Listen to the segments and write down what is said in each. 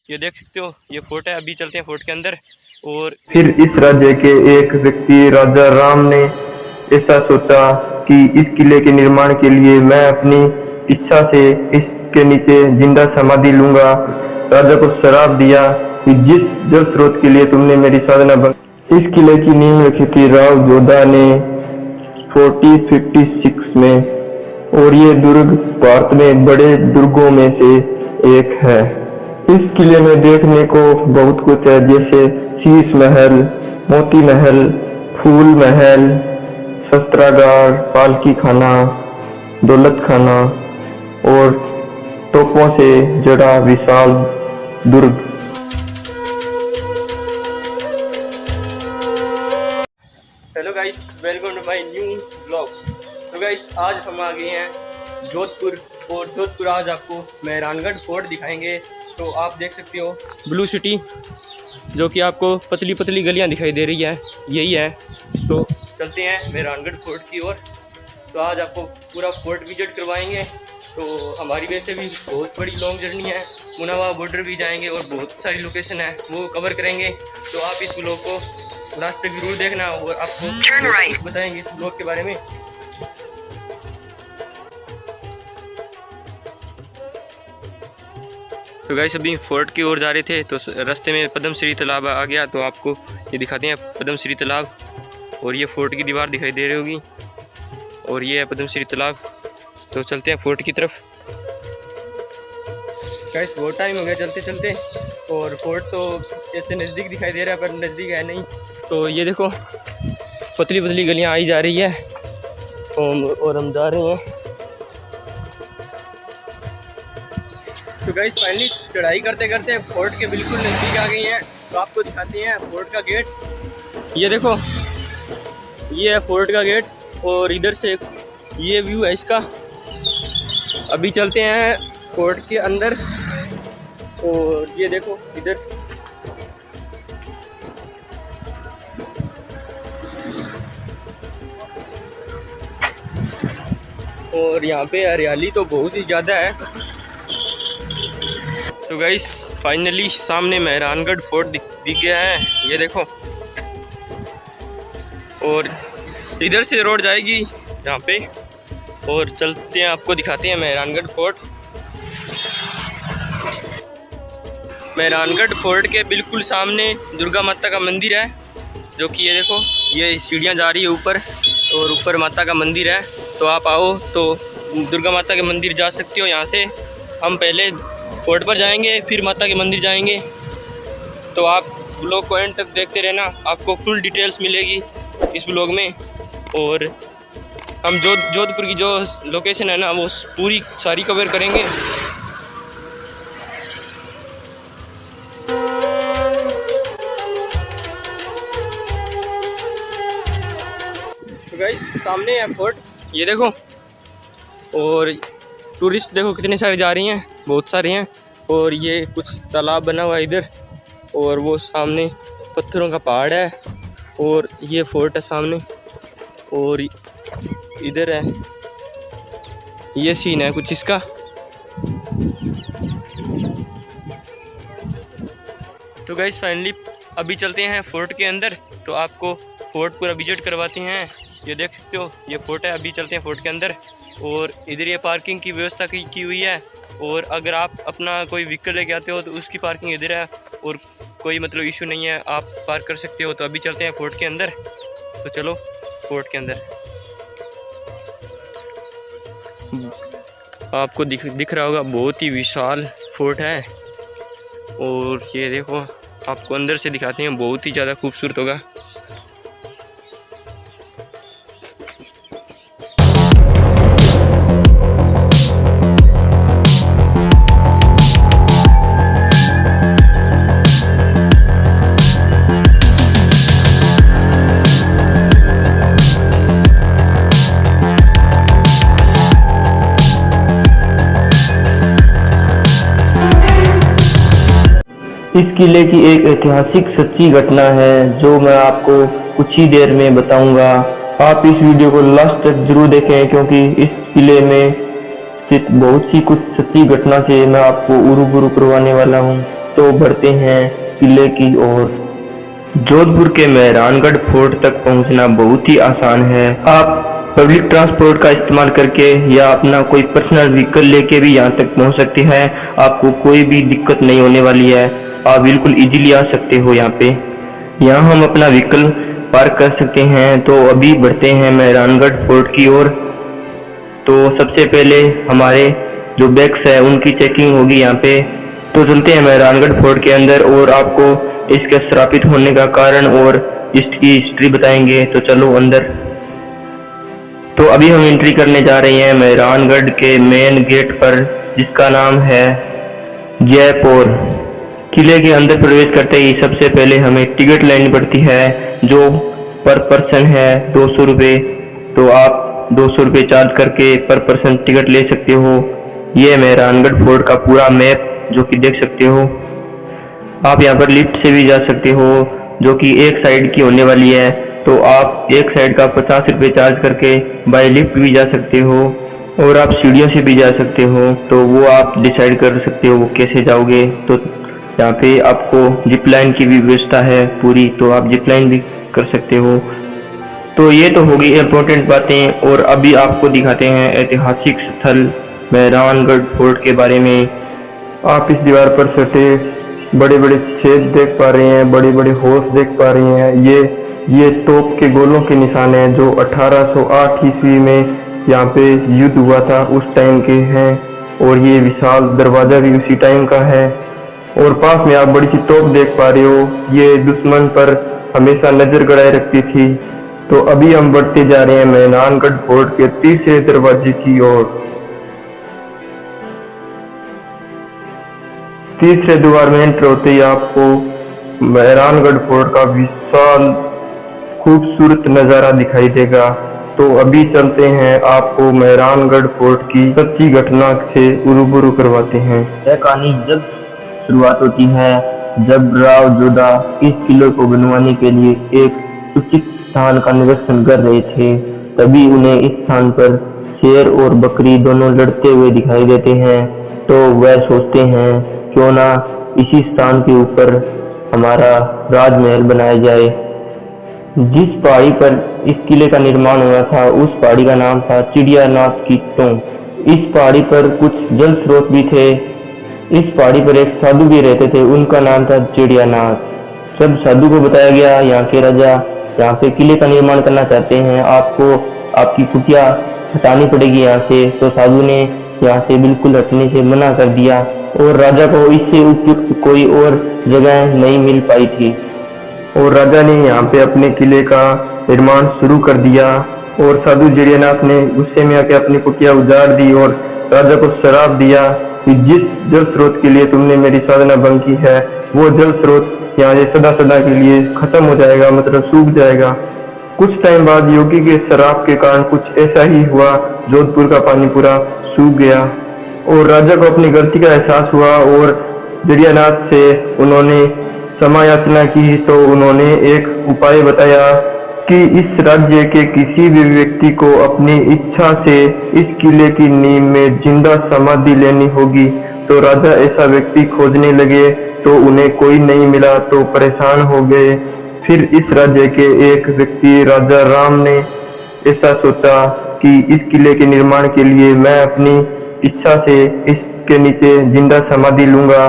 ये देख सकते हो, ये फोर्ट है। अभी चलते हैं फोर्ट के अंदर। और फिर इस राज्य के एक व्यक्ति राजा राम ने ऐसा सोचा कि इस किले के निर्माण के लिए मैं अपनी इच्छा से इसके नीचे जिंदा समाधि लूंगा। राजा को श्राप दिया कि जिस जल स्रोत के लिए तुमने मेरी साधना बंद। इस किले की नींव रखी थी राव जोधा ने 1456 में, और ये दुर्ग भारत में बड़े दुर्गों में से एक है। इस किले में देखने को बहुत कुछ है, जैसे शीश महल, मोती महल, फूल महल, शस्त्रागार, पालकी खाना, दौलत खाना और तोपों से जड़ा विशाल दुर्ग। Hello guys, welcome to my new blog. तो गाइस, आज हम आ गए हैं जोधपुर, और जोधपुर आज आपको मेहरानगढ़ फोर्ट दिखाएंगे। तो आप देख सकते हो ब्लू सिटी, जो कि आपको पतली पतली गलियां दिखाई दे रही है, यही है। तो चलते हैं मेहरानगढ़ फोर्ट की ओर। तो आज आपको पूरा फोर्ट विजिट करवाएंगे। तो हमारी वैसे भी बहुत बड़ी लॉन्ग जर्नी है, मुनावा बॉर्डर भी जाएंगे और बहुत सारी लोकेशन है वो कवर करेंगे। तो आप इस ब्लॉग को लास्ट तक जरूर देखना और आपको बताएंगे इस ब्लॉग के बारे में। तो गाइस, अभी फोर्ट की ओर जा रहे थे, तो रास्ते में पद्मश्री तालाब आ गया। तो आपको ये दिखाते हैं पद्मश्री तालाब, और ये फोर्ट की दीवार दिखाई दे रही होगी, और ये है पद्मश्री तालाब। तो चलते हैं फोर्ट की तरफ। गाइस, बहुत टाइम हो गया चलते चलते, और फोर्ट तो ऐसे नज़दीक दिखाई दे रहा है पर नज़दीक है नहीं। तो ये देखो, पतली पतली गलियां आई जा रही है, और हम जा रहे हैं। तो गाइस, फाइनली चढ़ाई करते करते फोर्ट के बिल्कुल नज़दीक आ गई हैं। तो आपको दिखाते हैं फोर्ट का गेट। ये देखो, ये है फोर्ट का गेट, और इधर से ये व्यू है इसका। अभी चलते हैं फोर्ट के अंदर, और ये देखो इधर और यहाँ पे हरियाली तो बहुत ही ज़्यादा है। तो गाइस, फाइनली सामने मेहरानगढ़ फोर्ट दिख गया है, ये देखो। और इधर से रोड जाएगी यहाँ पे, और चलते हैं आपको दिखाते हैं मेहरानगढ़ फोर्ट। मेहरानगढ़ फोर्ट के बिल्कुल सामने दुर्गा माता का मंदिर है, जो कि ये देखो, ये सीढ़ियाँ जा रही है ऊपर, और ऊपर माता का मंदिर है। तो आप आओ तो दुर्गा माता के मंदिर जा सकते हो। यहाँ से हम पहले फोर्ट पर जाएंगे, फिर माता के मंदिर जाएंगे। तो आप ब्लॉग को एंड तक देखते रहना, आपको फुल डिटेल्स मिलेगी इस ब्लॉग में। और हम जोधपुर की जो लोकेशन है ना, वो पूरी सारी कवर करेंगे। तो गाइस, सामने है फोर्ट, ये देखो। और टूरिस्ट देखो कितने सारे जा रही हैं, बहुत सारे हैं। और ये कुछ तालाब बना हुआ है इधर, और वो सामने पत्थरों का पहाड़ है, और ये फोर्ट है सामने, और इधर है, ये सीन है कुछ इसका। तो गाइस, फाइनली अभी चलते हैं फोर्ट के अंदर। तो आपको फोर्ट पूरा विजिट करवाते हैं। ये देख सकते हो, ये फोर्ट है। अभी चलते हैं फोर्ट के अंदर, और इधर ये पार्किंग की व्यवस्था की हुई है। और अगर आप अपना कोई व्हीकल लेके आते हो तो उसकी पार्किंग इधर है, और कोई मतलब इशू नहीं है, आप पार्क कर सकते हो। तो अभी चलते हैं फोर्ट के अंदर। तो चलो फोर्ट के अंदर। आपको दिख रहा होगा, बहुत ही विशाल फोर्ट है। और ये देखो, आपको अंदर से दिखाते हैं, बहुत ही ज़्यादा खूबसूरत होगा। इस किले की एक ऐतिहासिक सच्ची घटना है, जो मैं आपको कुछ ही देर में बताऊंगा। आप इस वीडियो को लास्ट तक जरूर देखें, क्योंकि इस किले में स्थित बहुत सी कुछ सच्ची घटना से मैं आपको रूबरू करवाने वाला हूं। तो बढ़ते हैं किले की ओर। जोधपुर के मेहरानगढ़ फोर्ट तक पहुंचना बहुत ही आसान है। आप पब्लिक ट्रांसपोर्ट का इस्तेमाल करके या अपना कोई पर्सनल व्हीकल लेके भी यहाँ तक पहुंच सकते हैं। आपको कोई भी दिक्कत नहीं होने वाली है, आप बिल्कुल इजीली आ सकते हो। यहाँ हम अपना व्हीकल पार्क कर सकते हैं। तो अभी बढ़ते हैं मेहरानगढ़ फोर्ट की ओर। तो सबसे पहले हमारे जो बैग्स है उनकी चेकिंग होगी यहाँ पे। तो चलते हैं मेहरानगढ़ फोर्ट के अंदर और आपको इसके श्रापित होने का कारण और इसकी हिस्ट्री बताएंगे। तो चलो अंदर। तो अभी हम एंट्री करने जा रहे हैं मेहरानगढ़ के मेन गेट पर, जिसका नाम है जयपुर। किले के अंदर प्रवेश करते ही सबसे पहले हमें टिकट लेनी पड़ती है, जो पर पर्सन है 200 रुपये। तो आप 200 रुपये चार्ज करके पर पर्सन टिकट ले सकते हो। ये मेहरानगढ़ फोर्ट का पूरा मैप जो कि देख सकते हो। आप यहाँ पर लिफ्ट से भी जा सकते हो, जो कि एक साइड की होने वाली है। तो आप एक साइड का 50 रुपये चार्ज करके बाय लिफ्ट भी जा सकते हो और आप सीढ़ियों से भी जा सकते हो। तो वो आप डिसाइड कर सकते हो वो कैसे जाओगे। तो यहाँ पे आपको जिप लाइन की भी व्यवस्था है पूरी, तो आप जिप लाइन भी कर सकते हो। तो ये तो होगी इम्पोर्टेंट बातें। और अभी आपको दिखाते हैं ऐतिहासिक स्थल मेहरानगढ़ फोर्ट के बारे में। आप इस दीवार पर सटे बड़े बड़े छेद देख पा रहे हैं, बड़े बड़े होल्स देख पा रहे हैं। ये तोप के गोलों के निशान हैं जो 1808 ईस्वी में यहाँ पे युद्ध हुआ था उस टाइम के हैं। और ये विशाल दरवाजा भी उसी टाइम का है। और पास में आप बड़ी सी तोप देख पा रहे हो, ये दुश्मन पर हमेशा नजर गड़ाए रखती थी। तो अभी हम बढ़ते जा रहे हैं मेहरानगढ़ फोर्ट के तीसरे दरवाजे की ओर। तीसरे द्वार में एंटर होते ही आपको मेहरानगढ़ फोर्ट का विशाल खूबसूरत नजारा दिखाई देगा। तो अभी चलते हैं, आपको मेहरानगढ़ फोर्ट की सच्ची घटना से रूबरू करवाते हैं। यह कहानी जब शुरुआत होती है जब राव जोधा इस किले को बनवाने के लिए एक उचित स्थान का निरीक्षण कर रहे थे। तभी उन्हें इस स्थान पर शेर और बकरी दोनों लड़ते हुए दिखाई देते हैं। तो वह सोचते हैं क्यों ना इसी स्थान के ऊपर हमारा राजमहल बनाया जाए। जिस पहाड़ी पर इस किले का निर्माण हुआ था उस पहाड़ी का नाम था चिड़ियानाथ की टोंग। इस पहाड़ी पर कुछ जल स्रोत भी थे। इस पहाड़ी पर एक साधु भी रहते थे, उनका नाम था चिड़ियानाथ। जब साधु को बताया गया यहाँ के राजा यहाँ पे किले का निर्माण करना चाहते हैं, आपको आपकी कुटिया हटानी पड़ेगी यहाँ से। तो साधु ने यहाँ से बिल्कुल हटने से मना कर दिया और राजा को इससे उपयुक्त कोई और जगह नहीं मिल पाई थी। और राजा ने यहाँ पे अपने किले का निर्माण शुरू कर दिया। और साधु चिड़ियानाथ ने गुस्से में आके अपनी कुटिया उजाड़ दी और राजा को श्राप दिया कि जिस जल स्रोत के लिए तुमने मेरी साधना भंग की है वो जल स्रोत यहाँ से सदा सदा के लिए खत्म हो जाएगा, मतलब सूख जाएगा। कुछ टाइम बाद योगी के श्राप के कारण कुछ ऐसा ही हुआ, जोधपुर का पानी पूरा सूख गया और राजा को अपनी गलती का एहसास हुआ और चिड़ियानाथ से उन्होंने क्षमा याचना की। तो उन्होंने एक उपाय बताया कि इस राज्य के किसी भी व्यक्ति को अपनी इच्छा से इस किले की नींव में जिंदा समाधि लेनी होगी। तो राजा ऐसा व्यक्ति खोजने लगे तो उन्हें कोई नहीं मिला, तो परेशान हो गए। फिर इस राज्य के एक व्यक्ति राजा राम ने ऐसा सोचा कि इस किले के निर्माण के लिए मैं अपनी इच्छा से इसके नीचे जिंदा समाधि लूंगा।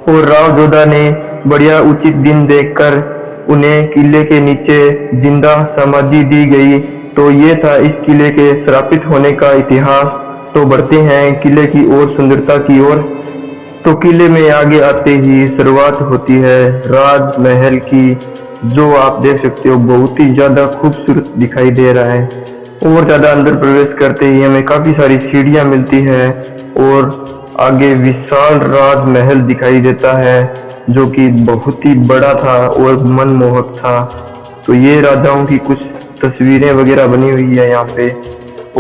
और राव जोधा ने बढ़िया उचित दिन देखकर उन्हें किले के नीचे जिंदा समाधि दी गई। तो ये था इस किले के श्रापित होने का इतिहास। तो बढ़ते हैं किले की ओर, सुंदरता की ओर। तो किले में आगे आते ही शुरुआत होती है राजमहल की, जो आप देख सकते हो बहुत ही ज्यादा खूबसूरत दिखाई दे रहा है। और ज्यादा अंदर प्रवेश करते ही हमें काफी सारी सीढ़ियां मिलती है और आगे विशाल राजमहल दिखाई देता है जो कि बहुत ही बड़ा था और मनमोहक था। तो ये राजाओं की कुछ तस्वीरें वगैरह बनी हुई है यहाँ पे।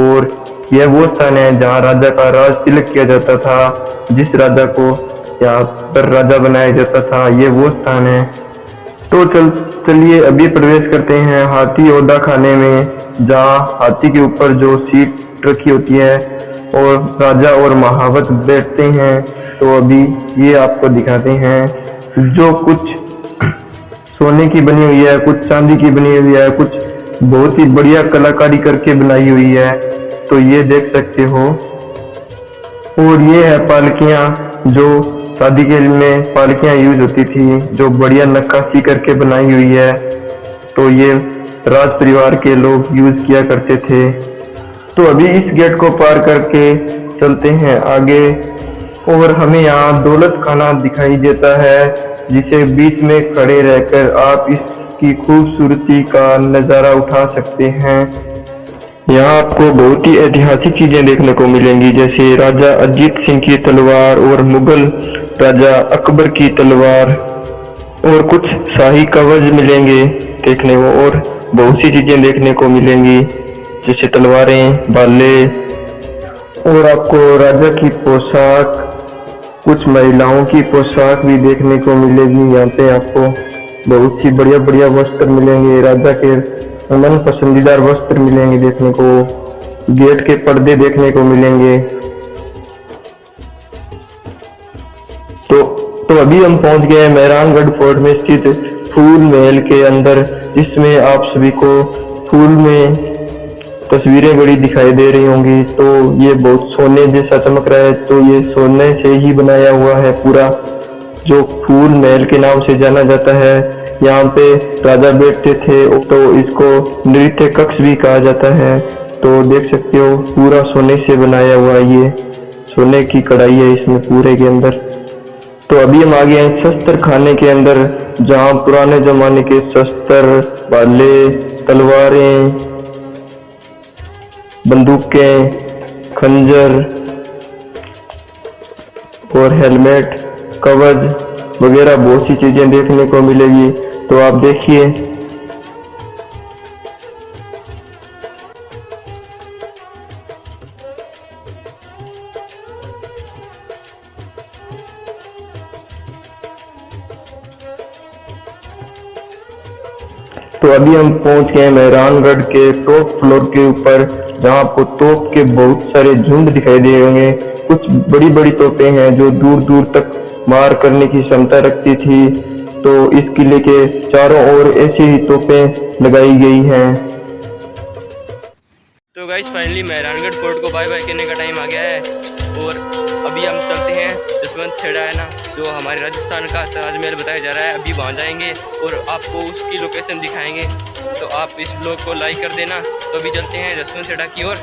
और यह वो स्थान है जहाँ राजा का राज तिलक किया जाता था, जिस राजा को यहाँ पर राजा बनाया जाता था, ये वो स्थान है। तो चलिए अभी प्रवेश करते हैं हाथी ओदा खाने में, जहाँ हाथी के ऊपर जो सीट रखी होती है और राजा और महावत बैठते हैं। तो अभी ये आपको दिखाते हैं, जो कुछ सोने की बनी हुई है, कुछ चांदी की बनी हुई है, कुछ बहुत ही बढ़िया कलाकारी करके बनाई हुई है, तो ये देख सकते हो। और ये है पालकियां, जो शादी के में पालकियां यूज होती थी, जो बढ़िया नक्काशी करके बनाई हुई है, तो ये राज परिवार के लोग यूज किया करते थे। तो अभी इस गेट को पार करके चलते हैं आगे, और हमें यहाँ दौलत खाना दिखाई देता है, जिसे बीच में खड़े रहकर आप इसकी खूबसूरती का नज़ारा उठा सकते हैं। यहाँ आपको बहुत ही ऐतिहासिक चीजें देखने को मिलेंगी, जैसे राजा अजीत सिंह की तलवार और मुगल राजा अकबर की तलवार, और कुछ शाही कवच मिलेंगे देखने को, और बहुत सी चीजें देखने को मिलेंगी जैसे तलवारें, भाले, और आपको राजा की पोशाक, कुछ महिलाओं की पोशाक भी देखने को मिलेगी। यहाँ पे आपको बहुत ही बढ़िया बढ़िया वस्त्र मिलेंगे, राजा के मन पसंदीदा वस्त्र मिलेंगे देखने को, गेट के पर्दे देखने को मिलेंगे। तो अभी हम पहुंच गए हैं मेहरानगढ़ फोर्ट में स्थित फूल महल के अंदर, जिसमें आप सभी को फूल में तस्वीरें बड़ी दिखाई दे रही होंगी। तो ये बहुत सोने जैसा चमक रहा है, तो ये सोने से ही बनाया हुआ है पूरा, जो फूल महल के नाम से जाना जाता है। यहाँ पे राजा बैठते थे, तो इसको नृत्य कक्ष भी कहा जाता है। तो देख सकते हो पूरा सोने से बनाया हुआ, ये सोने की कढ़ाई है इसमें पूरे के अंदर। तो अभी हम आ गए हैं शस्त्र खाने के अंदर, जहाँ पुराने जमाने के शस्त्र, भाले, तलवारें, बंदूकें, खंजर और हेलमेट, कवच वगैरह बहुत सी चीजें देखने को मिलेगी। तो आप देखिए। तो अभी हम पहुंच गए मेहरानगढ़ के टॉप फ्लोर के ऊपर, जहां आपको तोप के बहुत सारे झुंड दिखाई दे होंगे। कुछ बड़ी बड़ी तोपें हैं जो दूर दूर तक मार करने की क्षमता रखती थी। तो इस किले के चारों ओर ऐसी ही तोपें लगाई गई हैं। तो गाइस फाइनली मेहरानगढ़ फोर्ट को बाय बाय करने का टाइम आ गया है, और अभी हम चलते हैं जसवंत खेड़ा है ना, जो हमारे राजस्थान का ताजमहल बताया जा रहा है। अभी वहाँ जाएंगे और आपको उसकी लोकेशन दिखाएंगे। तो आप इस ब्लॉग को लाइक कर देना। तो अभी चलते हैं जसवंत खेड़ा की ओर।